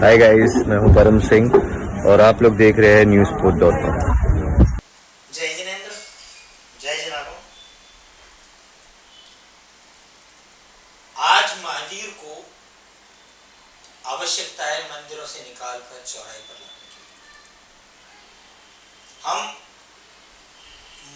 Hi guys, मैं हूं परम सिंह और आप लोग देख रहे हैं newsport.com। जय जिनेन्द्र, जय जनाबो। आज महावीर को आवश्यकता है मंदिरों से निकालकर चौराहे पर लाने की। हम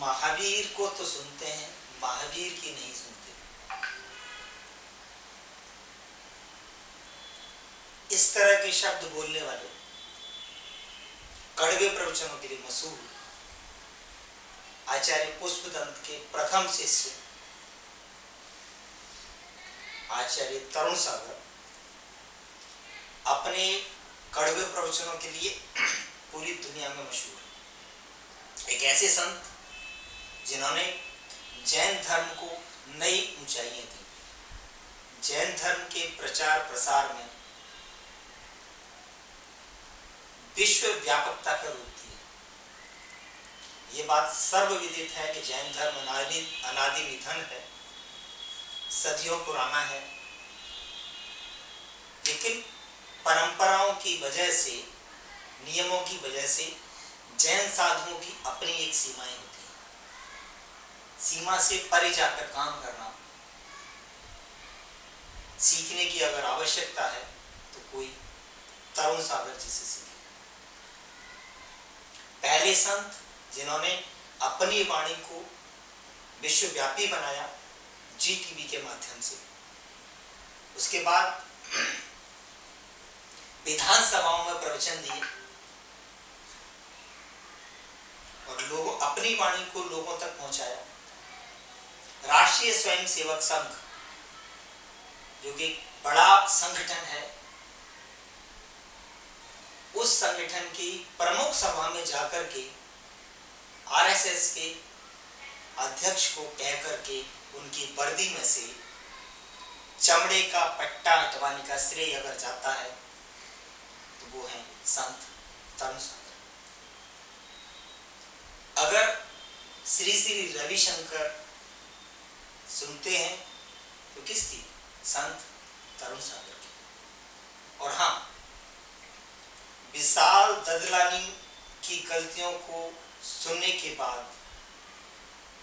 महावीर को तो सुनते हैं, महावीर की नहीं सुनते। इस तरह के शब्द बोलने वाले कड़वे प्रवचनों के लिए मशहूर आचार्य पुष्पदंत के प्रथम शिष्य आचार्य तरुण सागर अपने कड़वे प्रवचनों के लिए पूरी दुनिया में मशहूर है। एक ऐसे संत जिन्होंने जैन धर्म को नई ऊंचाइयां दी, जैन धर्म के प्रचार प्रसार में विश्व व्यापकता का रूप दिया। ये बात सर्वविदित है कि जैन धर्म अनादि निधन है, सदियों पुराना है, लेकिन परंपराओं की वजह से, नियमों की वजह से जैन साधुओं की अपनी एक सीमाएं होती हैं। सीमा से परे जाकर काम करना, सीखने की अगर आवश्यकता है तो कोई तरुण सागर जी से सीखे। पहले संत जिन्होंने अपनी वाणी को विश्वव्यापी बनाया जी टीवी के माध्यम से, उसके बाद विधानसभाओं में प्रवचन दिए और लोगों अपनी वाणी को लोगों तक पहुंचाया। राष्ट्रीय स्वयंसेवक संघ, जो कि बड़ा संगठन है, उस संगठन की प्रमुख सभा में जाकर के आरएसएस के अध्यक्ष को कह करके उनकी वर्दी में से चमड़े का पट्टा हटवाने का श्रेय अगर जाता है तो वो है संत तरुण सागर। अगर श्री श्री रविशंकर सुनते हैं तो किसकी? संत तरुण सागर की। और हाँ, विशाल ददलानी की गलतियों को सुनने के बाद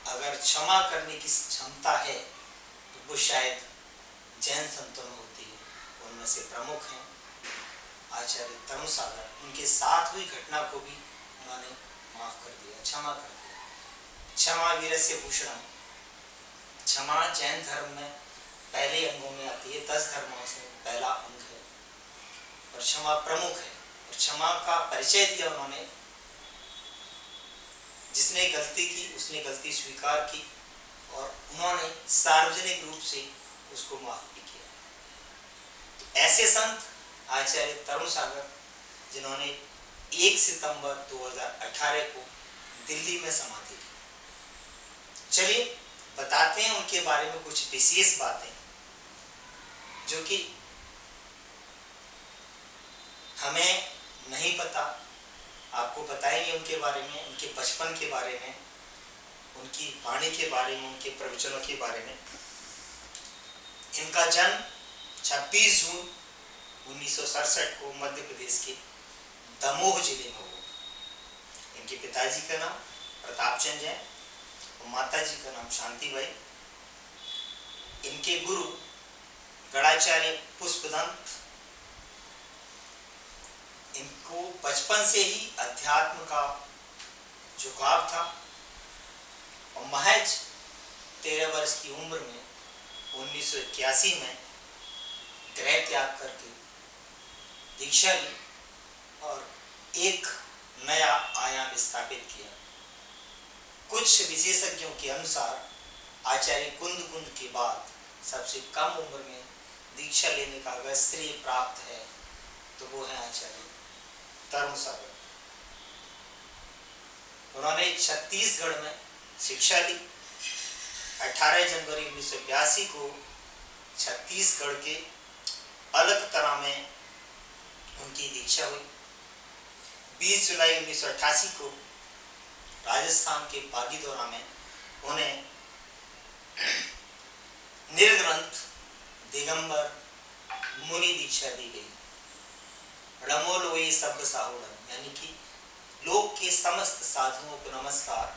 अगर क्षमा करने की क्षमता है तो वो शायद जैन संतों में होती है। उनमें से प्रमुख हैं आचार्य तरुण सागर। उनके साथ हुई घटना को भी उन्होंने माफ कर दिया, क्षमा कर दिया। क्षमा वीरस्य भूषणम। क्षमा जैन धर्म में पहले अंगों में आती है, 10 धर्मों से पहला अंग है और क्षमा प्रमुख है। और क्षमा का परिचय दिया उन्होंने। जिसने गलती की उसने गलती स्वीकार की और उन्होंने सार्वजनिक रूप से उसको माफ भी किया। तो ऐसे संत आचार्य तरुण सागर, जिन्होंने 1 सितंबर 2018 को दिल्ली में समाधि ली। चलिए बताते हैं उनके बारे में कुछ विशेष बातें जो कि हमें नहीं पता। आपको बताएंगे उनके बारे में, उनके बचपन के बारे में, उनकी वाणी के बारे में, उनके प्रवचनों के बारे में। इनका जन्म 26 जून 1967 को मध्य प्रदेश के दमोह जिले में हुआ। इनके पिताजी का नाम प्रताप चंद है और माताजी का नाम शांति बाई। इनके गुरु गणाचार्य पुष्पदंत। इनको बचपन से ही अध्यात्म का झुकाव था और महज 13 वर्ष की उम्र में 1981 में गृह त्याग करके दीक्षा ली और एक नया आयाम स्थापित किया। कुछ विशेषज्ञों के अनुसार आचार्य कुंद के बाद सबसे कम उम्र में दीक्षा लेने का अगर श्रेय प्राप्त है तो वो है आचार्य तरुण सागर। उन्होंने छत्तीसगढ़ में शिक्षा ली। 18 जनवरी 1982 को छत्तीसगढ़ के अलकतरा में उनकी दीक्षा हुई। 20 जुलाई 1988 को राजस्थान के बागीदोरा में उन्हें निर्ग्रंथ दिगंबर मुनि दीक्षा दी गई। रमो लोई सब साहुड़म, यानी कि लोक के समस्त साधुओं को नमस्कार,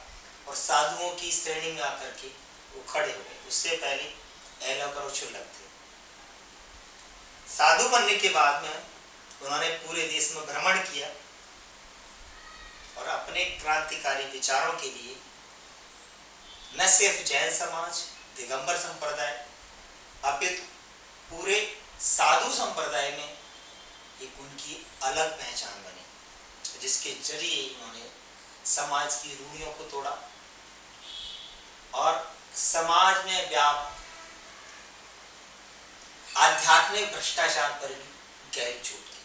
और साधुओं की श्रेणी में आकर के वो खड़े हो गए। उससे पहले एला पर उछल लगते। साधु बनने के बाद में उन्होंने पूरे देश में भ्रमण किया और अपने क्रांतिकारी विचारों के लिए न सिर्फ जैन समाज, दिगंबर संप्रदाय, अपितु पूरे साधु संप्रदाय में एक उनकी अलग पहचान बनी, जिसके जरिए उन्होंने समाज की रूढ़ियों को तोड़ा और समाज में व्याप्त आध्यात्मिक भ्रष्टाचार पर भी गहरी चोट की।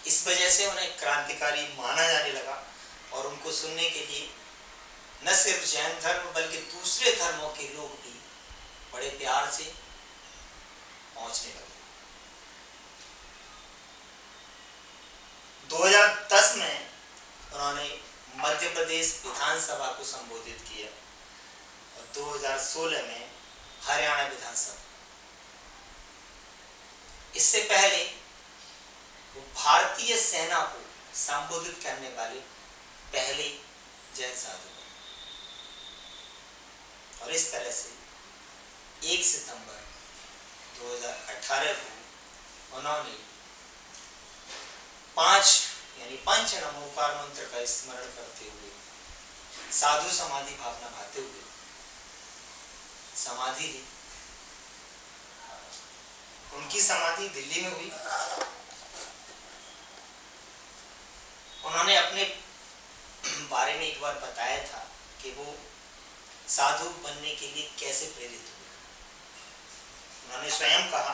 इस वजह से उन्हें क्रांतिकारी माना जाने लगा और उनको सुनने के लिए न सिर्फ जैन धर्म बल्कि दूसरे धर्मों के लोग भी बड़े प्यार से पहुंचने लगे। 2010 में उन्होंने मध्य प्रदेश विधानसभा को संबोधित किया और 2016 में हरियाणा विधानसभा। इससे पहले वो भारतीय सेना को संबोधित करने वाले पहले जैन साधु बने। और इस तरह से 1 सितंबर 2018 को उन्होंने 5 यानी पंच नमोकार मंत्र का स्मरण करते हुए, साधु समाधि भावना भाते हुए समाधि ली। उनकी समाधि दिल्ली में हुई। उन्होंने अपने बारे में एक बार बताया था कि वो साधु बनने के लिए कैसे प्रेरित हुए। उन्होंने स्वयं कहा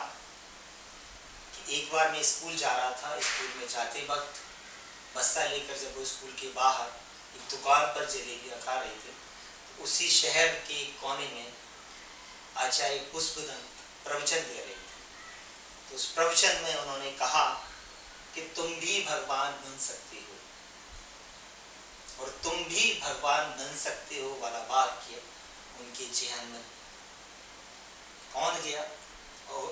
कि एक बार मैं स्कूल जा रहा था, स्कूल में जाते वक्त बस्ता लेकर जब वो स्कूल के बाहर एक दुकान पर जलेबियां खा रहे थे, तो उसी शहर के कोने में आचार्य पुष्पदंत प्रवचन दे रहे थे। तो उस प्रवचन में उन्होंने कहा कि तुम भी भगवान बन सकते हो, और तुम भी भगवान बन सकते हो वाला वाक्य उनके जेहन में कौंध गया और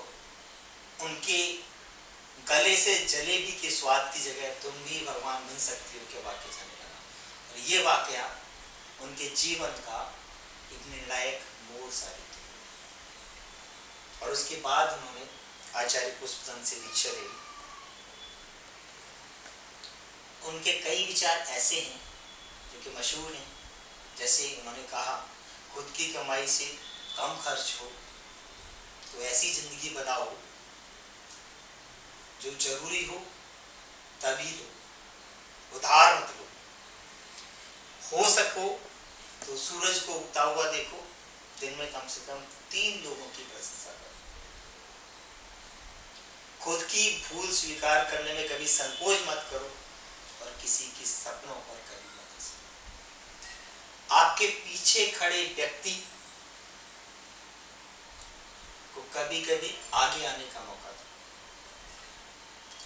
उनके गले से जलेबी के स्वाद की जगह तुम भी भगवान बन सकते हो के वाक्य जाने लगा। और ये वाक्य उनके जीवन का एक निर्णायक मोड़ साबित हुआ। और उसके बाद उन्होंने आचार्य पुष्पदंत से दीक्षा ले ली। उनके कई विचार ऐसे हैं जो कि मशहूर हैं। जैसे उन्होंने कहा, खुद की कमाई से कम खर्च हो तो ऐसी जिंदगी बनाओ जो जरूरी हो तभी लो, उधार मत लो। हो सको तो सूरज को उगता हुआ देखो, दिन में कम से कम 3 लोगों की प्रशंसा करो। खुद की भूल स्वीकार करने में कभी संकोच मत करो और किसी के सपनों पर कभी मत हंसो। आपके पीछे खड़े व्यक्ति को कभी कभी आगे आने का मौका दो।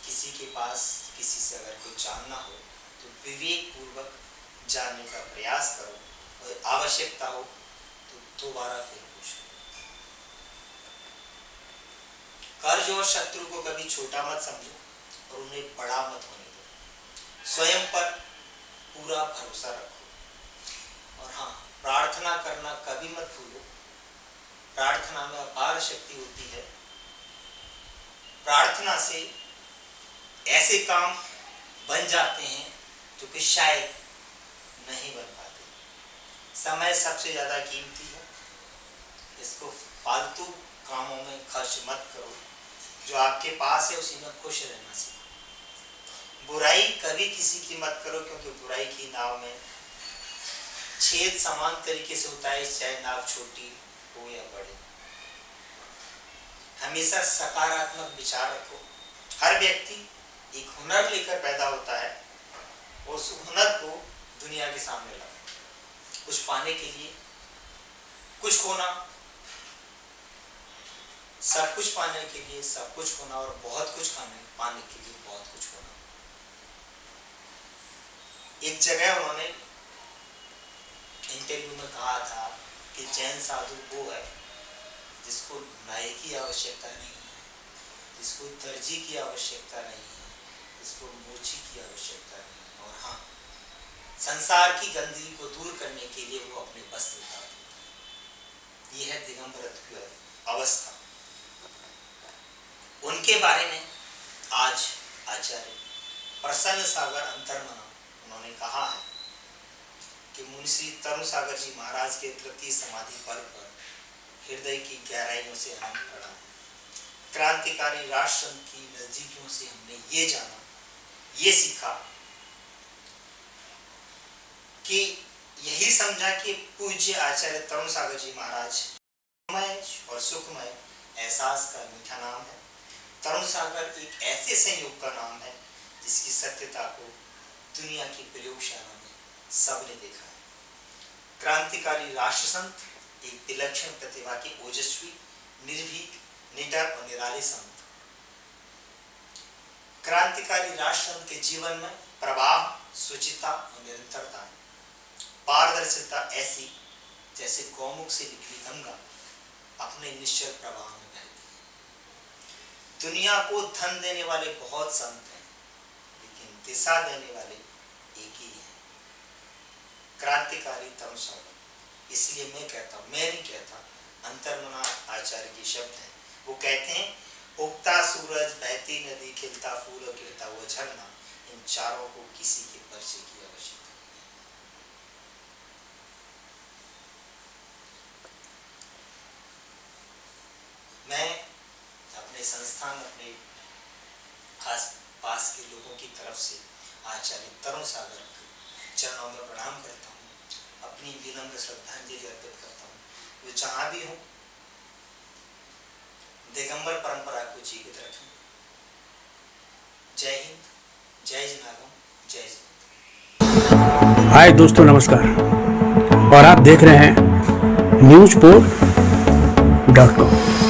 किसी के पास किसी से अगर कोई जानना हो तो विवेक पूर्वक जानने का प्रयास करो, और आवश्यकता हो तो दोबारा फिर पूछो। कर्ज और शत्रु को कभी छोटा मत समझो और उन्हें बड़ा मत होने दो। स्वयं पर पूरा भरोसा रखो। और हाँ, प्रार्थना करना कभी मत भूलो। प्रार्थना में अपार शक्ति होती है। प्रार्थना से ऐसे काम बन जाते हैं जो कि शायद नहीं बन पाते। समय सबसे ज्यादा कीमती है, इसको फालतू कामों में खर्च मत करो। जो आपके पास है उसी में खुश रहना सीखो। बुराई कभी किसी की मत करो, क्योंकि बुराई की नाव में छेद समान तरीके से होता है, चाहे नाव छोटी हो या बड़ी। हमेशा सकारात्मक विचार रखो। हर व्यक्ति एक हुनर लेकर पैदा होता है, उस हुनर को दुनिया के सामने लाओ। कुछ पाने के लिए कुछ खोना, सब कुछ पाने के लिए सब कुछ खोना, और बहुत कुछ पाने के लिए बहुत कुछ खोना। एक जगह उन्होंने इंटरव्यू में कहा था कि जैन साधु वो है जिसको न्याय की आवश्यकता नहीं है, इसको दर्जी की आवश्यकता नहीं है, इसको मोची की आवश्यकता नहीं है। और हाँ, संसार की गंदगी को दूर करने के लिए वो अपने वस्त्र उतार देता है। यह है दिगंबरत्व की अवस्था। उनके बारे में आज आचार्य प्रसन्न सागर अंतर्मना उन्होंने कहा है कि मुंशी तरुण सागर जी महाराज के तृतीय समाधि पर्व पर हृदय की गहराइयों से अनंत प्रणाम। क्रांतिकारी राष्ट्र की नजदीकियों से हमने ये जाना, ये सीखा कि यही समझा कि पूज्य आचार्य तरुण सागर जी महाराज और सुखमय एहसास का मीठा नाम है। तरुण सागर एक ऐसे संयोग का नाम है जिसकी सत्यता को दुनिया की प्रयोगशाला में सबने देखा है। क्रांतिकारी राष्ट्र संत एक विलक्षण प्रतिभा के ओजस्वी, निर्भीक, निडर और निराले संत। क्रांतिकारी राष्ट्र संत के जीवन में प्रवाह, शुचिता और निरंतरता, पारदर्शिता ऐसी जैसे गौमुख से निकली गंगा अपने निश्चल प्रवाह में बहती है। दुनिया को धन देने वाले बहुत संत हैं, लेकिन दिशा देने वाले एक ही हैं, क्रांतिकारी तरुण सागर। इसलिए मैं कहता हूं, मैं नहीं कहता, अंतर्मना आचार्य के शब्द हैं। वो कहते हैं, उगता सूरज, बहती नदी, खिलता फूल और गिरता हुआ झरना, इन चारों को किसी के परिचय की आवश्यकता नहीं। मैं अपने संस्थान, अपने आस पास के लोगों की तरफ से आचार्य तरुण सागर के चरणों में प्रणाम करता हूँ, अपनी विनम्र श्रद्धांजलि अर्पित करता हूँ। वे जहाँ भी हो दिगंबर परंपरा को जीवित रखें। जय हिंद, जय जनार्दन, जय जय। हाय दोस्तों, नमस्कार और आप देख रहे हैं newsport.com।